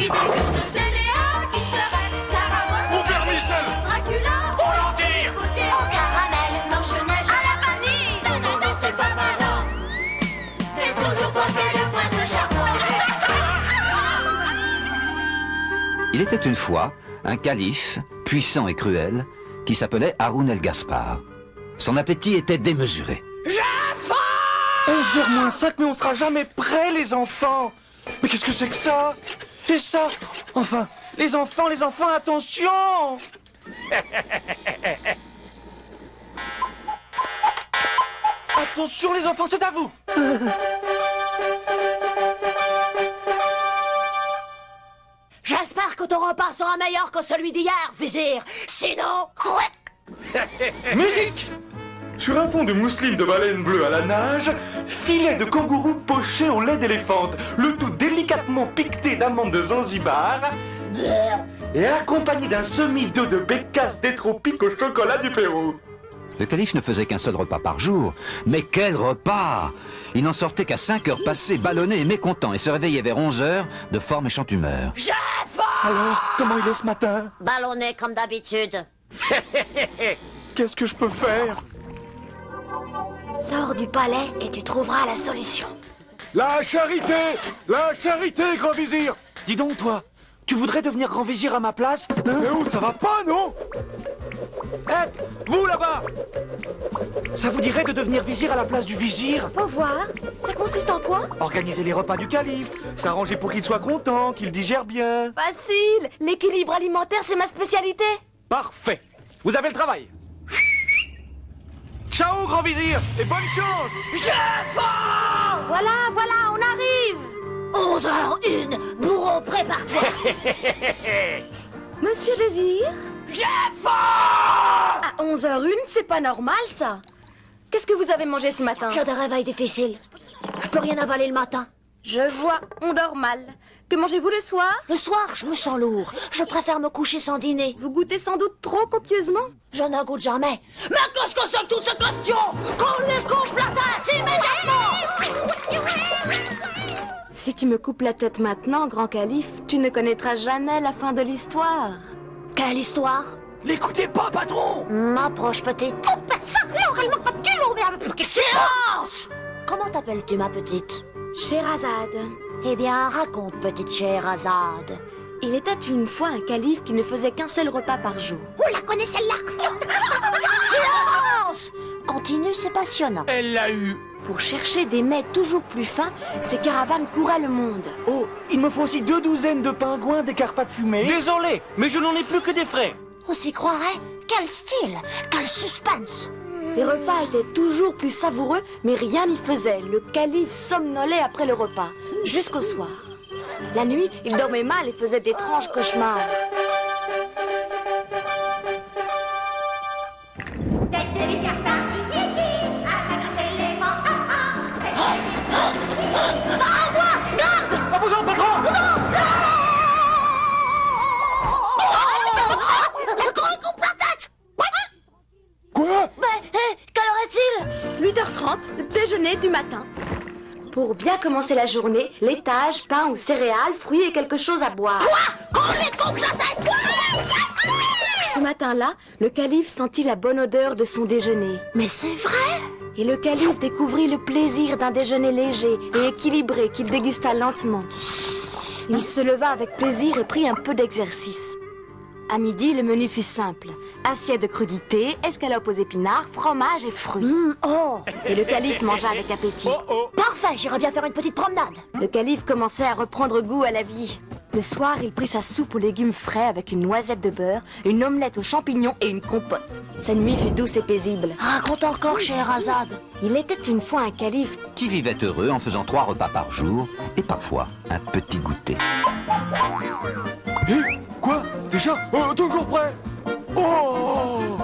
qui dégoûte de céréales, qui serait Caravane, Au vermicelle, Dracula, au lentilles, au caramel, Blanche-Neige, à la vanille. Non, non, non, c'est pas marrant. C'est toujours toi qui es le prince charmant. Il était une fois un calife, puissant et cruel, qui s'appelait Haroun El Gaspar. Son appétit était démesuré. 11h moins 5, mais on sera jamais prêts, les enfants. Mais qu'est-ce que c'est que ça? Et ça? Enfin, les enfants, attention! Attention, les enfants, c'est à vous! J'espère que ton repas sera meilleur que celui d'hier, vizir. Sinon... Musique! Sur un fond de mousseline de baleine bleue à la nage, filet de kangourou poché au lait d'éléphante, le tout délicatement piqueté d'amandes de Zanzibar, et accompagné d'un semi-d'œuf de bécasse des tropiques au chocolat du Pérou. Le calife ne faisait qu'un seul repas par jour. Mais quel repas! Il n'en sortait qu'à 5 heures passées, ballonné et mécontent, et se réveillait vers 11 heures de fort méchante humeur. Alors, comment il est ce matin? Ballonné comme d'habitude. Qu'est-ce que je peux faire? Sors du palais et tu trouveras la solution. La charité, grand vizir! Dis donc, toi, tu voudrais devenir grand vizir à ma place, hein? Mais où, ça va pas, non? Hé, vous là-bas! Ça vous dirait de devenir vizir à la place du vizir? Faut voir. Ça consiste en quoi? Organiser les repas du calife, s'arranger pour qu'il soit content, qu'il digère bien. Facile. L'équilibre alimentaire, c'est ma spécialité. Parfait. Vous avez le travail. Ciao, grand vizir, et bonne chance! Voilà, on arrive. 11h01. Bourreau, prépare-toi. Monsieur Désir? À 11h01, c'est pas normal, ça. Qu'est-ce que vous avez mangé ce matin? J'ai des réveils difficiles. Je peux rien avaler le matin. Je vois, on dort mal. Que mangez-vous le soir? Le soir, je me sens lourd. Je préfère me coucher sans dîner. Vous goûtez sans doute trop copieusement? Je ne goûte jamais. Mais qu'est-ce que c'est que toute cette question? Qu'on lui coupe la tête immédiatement! Si tu me coupes la tête maintenant, grand calife, tu ne connaîtras jamais la fin de l'histoire. Quelle histoire? L'écoutez pas, patron! M'approche, petite. Ça, alors, elle manque pas de kilo, silence! Comment t'appelles-tu, ma petite? Scheherazade. Eh bien, raconte, petite Scheherazade. Il était une fois un calife qui ne faisait qu'un seul repas par jour. Vous la connaissez, celle-là? Silence! Continue, c'est passionnant. Elle l'a eu. Pour chercher des mets toujours plus fins, ces caravanes couraient le monde. Oh, il me faut aussi 2 douzaines de pingouins, des carpates fumées. Désolé, mais je n'en ai plus que des frais. On s'y croirait? Quel style! Quel suspense! Les repas étaient toujours plus savoureux, mais rien n'y faisait. Le calife somnolait après le repas, jusqu'au soir. La nuit, il dormait mal et faisait d'étranges cauchemars. Opposant, patron! Coupe la tête! Quoi? Mais, quelle heure est-il? 8h30, déjeuner du matin. Pour bien commencer la journée, laitage, pain ou céréales, fruits et quelque chose à boire. Qu'on lui coupe la tête! Ce matin-là, le calife sentit la bonne odeur de son déjeuner. Mais c'est vrai! Et le calife découvrit le plaisir d'un déjeuner léger et équilibré qu'il dégusta lentement. Il se leva avec plaisir et prit un peu d'exercice. À midi, le menu fut simple. Assiette de crudités, escalope aux épinards, fromage et fruits. Et le calife mangea avec appétit. Parfait, j'irai bien faire une petite promenade. Le calife commençait à reprendre goût à la vie. Le soir, il prit sa soupe aux légumes frais avec une noisette de beurre, une omelette aux champignons et une compote. Sa nuit fut douce et paisible. Raconte encore, Scheherazade. Il était une fois un calife Qui vivait heureux en faisant 3 repas par jour et parfois un petit goûter. Hé, quoi? Déjà? Toujours prêt? Oh!